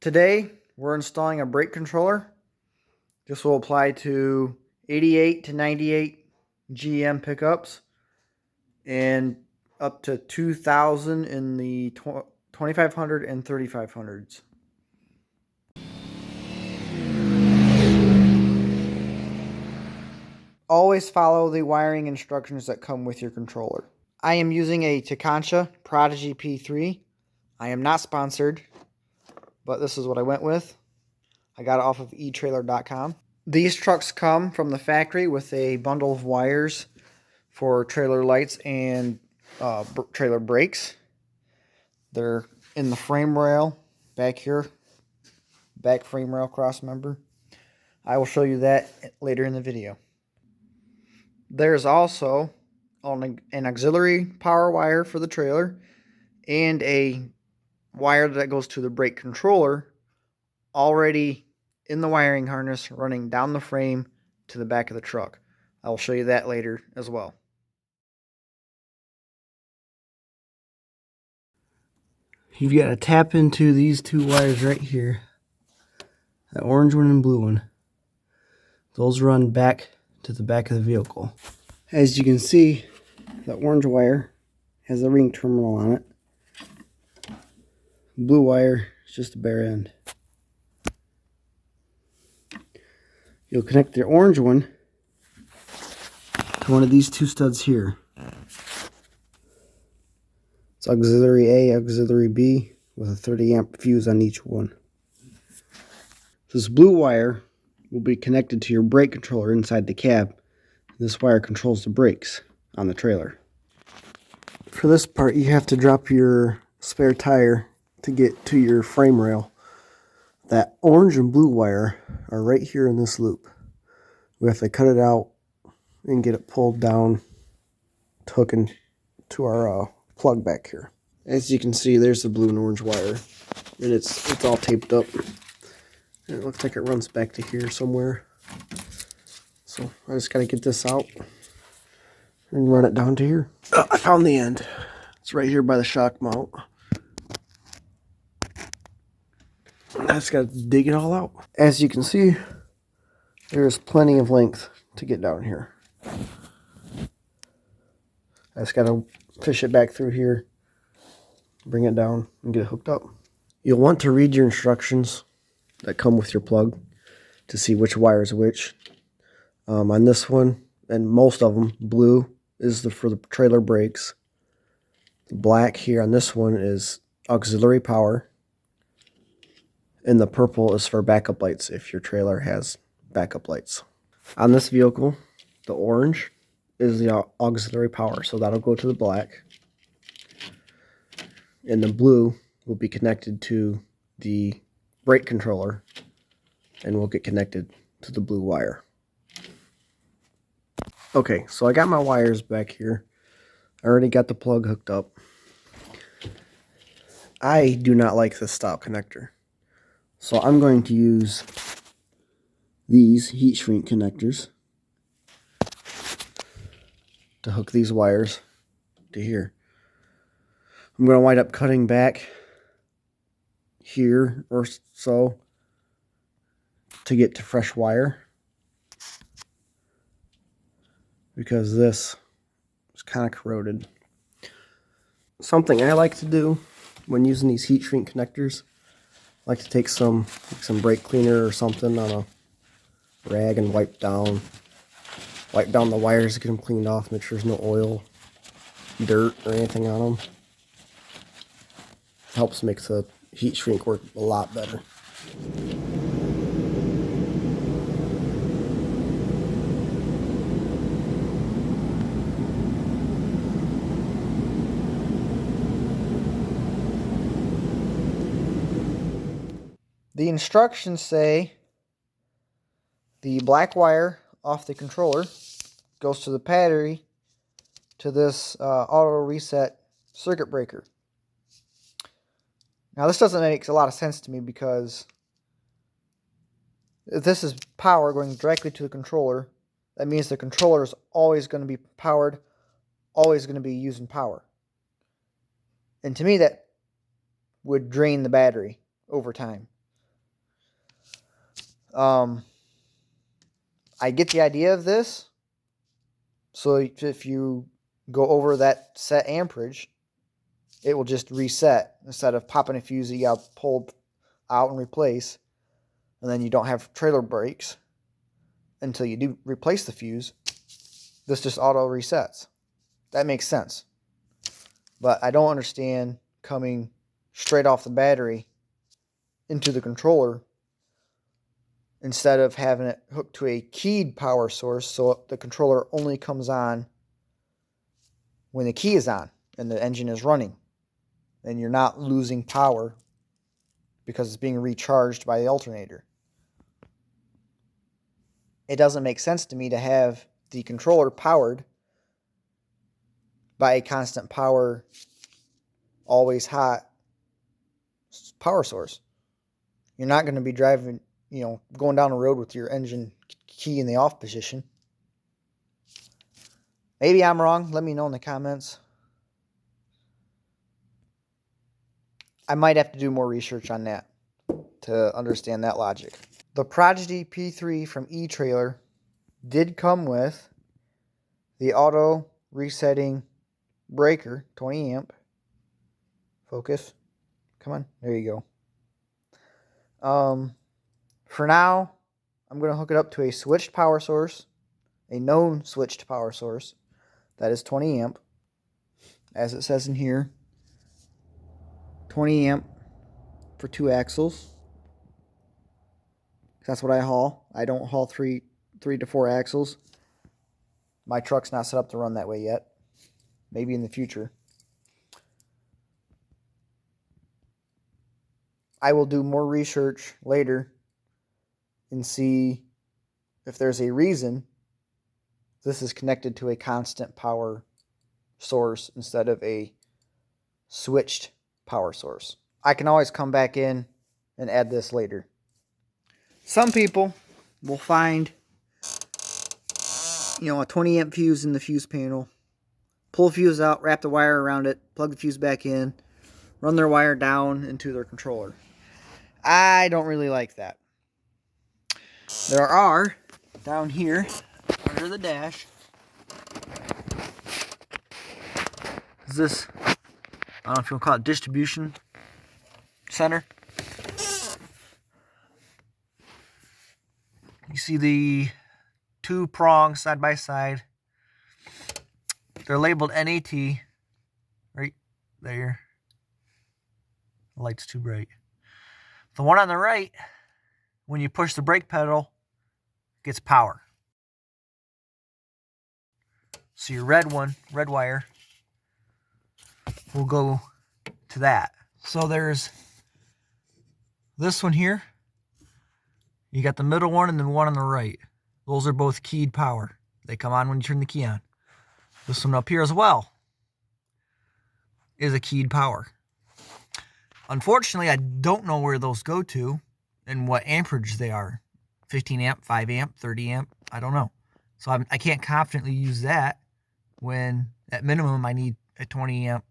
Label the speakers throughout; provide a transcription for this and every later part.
Speaker 1: Today, we're installing a brake controller. This will apply to 88 to 98 GM pickups and up to 2,000 in the 2500 and 3500s. Always follow the wiring instructions that come with your controller. I am using a Tekonsha Prodigy P3. I am not sponsored, but this is what I went with. I got it off of eTrailer.com. These trucks come from the factory with a bundle of wires for trailer lights and trailer brakes. They're in the frame rail back here, back frame rail cross member. I will show you that later in the video. There's also an auxiliary power wire for the trailer and a wire that goes to the brake controller already in the wiring harness running down the frame to the back of the truck. I will show you that later as well. You've got to tap into these two wires right here, that orange one and blue one. Those run back to the back of the vehicle. As you can see, the orange wire has a ring terminal on it. Blue wire is just a bare end. You'll connect the orange one to one of these two studs here. It's auxiliary A, auxiliary B, with a 30 amp fuse on each one. This blue wire will be connected to your brake controller inside the cab. This wire controls the brakes on the trailer. For this part, you have to drop your spare tire to get to your frame rail. That orange and blue wire are right here in this loop. We have to cut it out and get it pulled down to hook into our plug back here. As you can see, there's the blue and orange wire, and it's all taped up. And it looks like it runs back to here somewhere. So I just got to get this out and run it down to here. Oh, I found the end. It's right here by the shock mount. I just got to dig it all out. As you can see, there's plenty of length to get down here. I just got to fish it back through here, bring it down, and get it hooked up. You'll want to read your instructions that come with your plug to see which wire is which. On this one, and most of them, blue is for the trailer brakes. The black here on this one is auxiliary power. And the purple is for backup lights if your trailer has backup lights. On this vehicle, the orange is the auxiliary power, so that'll go to the black. And the blue will be connected to the brake controller and will get connected to the blue wire. Okay, so I got my wires back here. I already got the plug hooked up. I do not like this style connector, so I'm going to use these heat shrink connectors to hook these wires to here. I'm going to wind up cutting back here or so to get to fresh wire, because this is kind of corroded. Something I like to do when using these heat shrink connectors, I like to take some brake cleaner or something on a rag and wipe down the wires to get them cleaned off, make sure there's no oil, dirt, or anything on them. Helps make the heat shrink work a lot better. The instructions say the black wire off the controller goes to the battery to this auto reset circuit breaker. Now this doesn't make a lot of sense to me, because if this is power going directly to the controller, that means the controller is always going to be powered, always going to be using power. And to me, that would drain the battery over time. I get the idea of this. So if you go over that set amperage, it will just reset instead of popping a fuse that you got to pull out and replace, and then you don't have trailer brakes until you do replace the fuse. This just auto resets. That makes sense. But I don't understand coming straight off the battery into the controller instead of having it hooked to a keyed power source, so the controller only comes on when the key is on and the engine is running, and you're not losing power because it's being recharged by the alternator. It doesn't make sense to me to have the controller powered by a constant power, always hot power source. You're not going to be driving, going down the road with your engine key in the off position. Maybe I'm wrong. Let me know in the comments. I might have to do more research on that to understand that logic. The Prodigy P3 from eTrailer did come with the auto resetting breaker, 20 amp. Focus. Come on. There you go. For now, I'm going to hook it up to a switched power source, a known switched power source. That is 20 amp. As it says in here, 20 amp for 2 axles. That's what I haul. I don't haul 3 to 4 axles. My truck's not set up to run that way yet. Maybe in the future. I will do more research later and see if there's a reason this is connected to a constant power source instead of a switched power source. I can always come back in and add this later. Some people will find, a 20 amp fuse in the fuse panel, pull the fuse out, wrap the wire around it, plug the fuse back in, run their wire down into their controller. I don't really like that. There are, down here, under the dash, is this, I don't know if you'll call it distribution center. You see the 2 prongs side by side. They're labeled NAT right there. The light's too bright. The one on the right, when you push the brake pedal, gets power. So your red wire, will go to that. So there's this one here. You got the middle one and then one on the right. Those are both keyed power. They come on when you turn the key on. This one up here as well is a keyed power. Unfortunately, I don't know where those go to and what amperage they are. 15 amp, 5 amp, 30 amp, I don't know. So I can't confidently use that when at minimum I need a 20 amp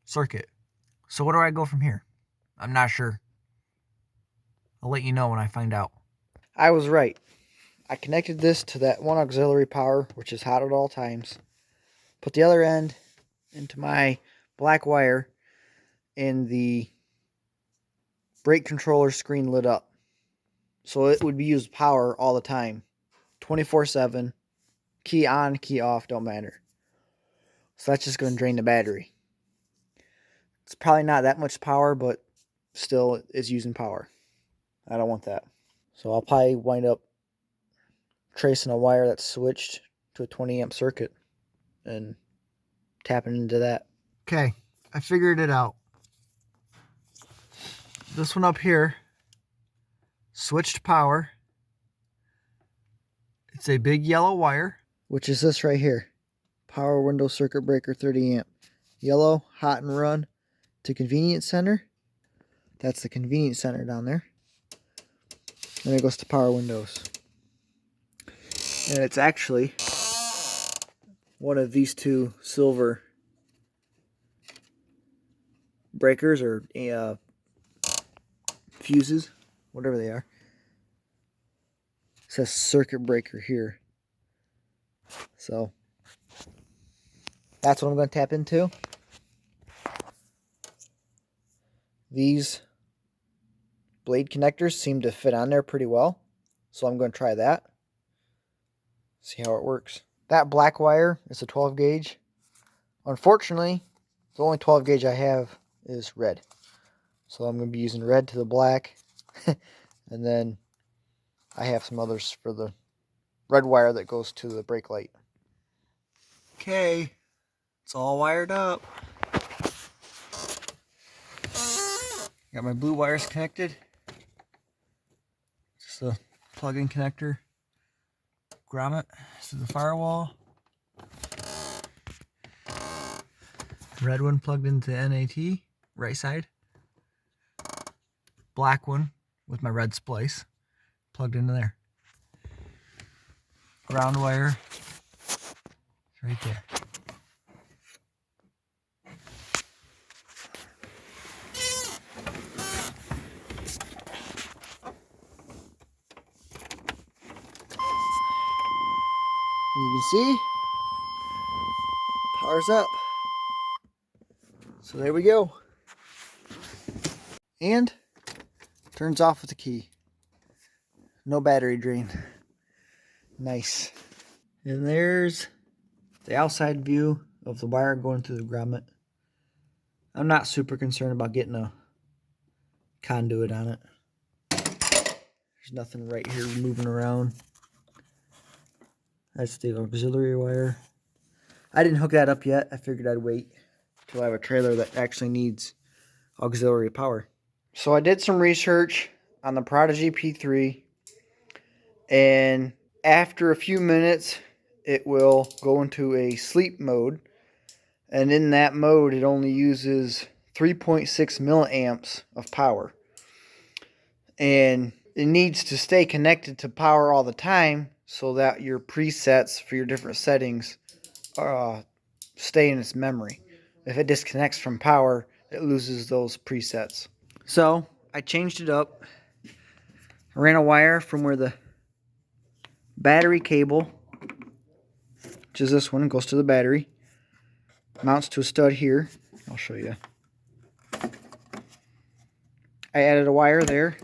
Speaker 1: circuit. So where do I go from here? I'm not sure. I'll let you know when I find out. I was right. I connected this to that one auxiliary power, which is hot at all times. Put the other end into my black wire, and the brake controller screen lit up. So it would be used power all the time. 24/7. Key on, key off, don't matter. So that's just going to drain the battery. It's probably not that much power, but still it's using power. I don't want that. So I'll probably wind up tracing a wire that's switched to a 20 amp circuit and tapping into that. Okay, I figured it out. This one up here, switched power. It's a big yellow wire, which is this right here. Power window circuit breaker 30 amp. Yellow, hot and run to convenience center. That's the convenience center down there. Then it goes to power windows. And it's actually one of these 2 silver breakers or fuses, whatever they are. says circuit breaker here. So that's what I'm going to tap into. These blade connectors seem to fit on there pretty well, so I'm going to try that. See how it works. That black wire is a 12 gauge. Unfortunately, the only 12 gauge I have is red. So I'm going to be using red to the black. And then I have some others for the red wire that goes to the brake light. Okay, it's all wired up. Got my blue wires connected. Just a plug-in connector. Grommet to the firewall. Red one plugged into NAT, right side. Black one with my red splice plugged into there. Ground wire right there. You can see, power's up. So there we go. And turns off with the key. No battery drain. Nice. And there's the outside view of the wire going through the grommet. I'm not super concerned about getting a conduit on it. There's nothing right here moving around. That's the auxiliary wire. I didn't hook that up yet. I figured I'd wait till I have a trailer that actually needs auxiliary power. So I did some research on the Prodigy P3, and after a few minutes it will go into a sleep mode, and in that mode it only uses 3.6 milliamps of power, and it needs to stay connected to power all the time so that your presets for your different settings stay in its memory. If it disconnects from power, it loses those presets. So I changed it up. I ran a wire from where the battery cable, which is this one, goes to the battery, mounts to a stud here. I'll show you. I added a wire there.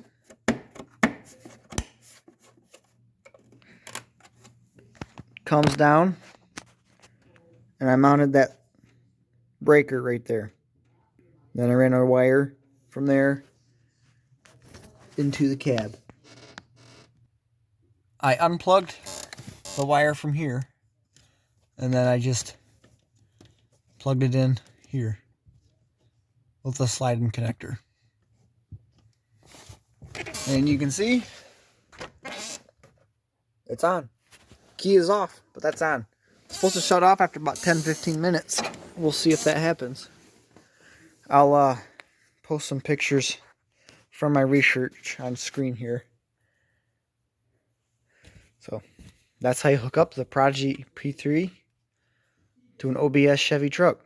Speaker 1: Comes down, and I mounted that breaker right there. Then I ran a wire from there into the cab. I unplugged the wire from here, and then I just plugged it in here with a sliding connector. And you can see it's on. Key is off, but that's on. It's supposed to shut off after about 10-15 minutes. We'll see if that happens. I'll post some pictures from my research on screen here. So that's how you hook up the Prodigy P3 to an OBS Chevy truck.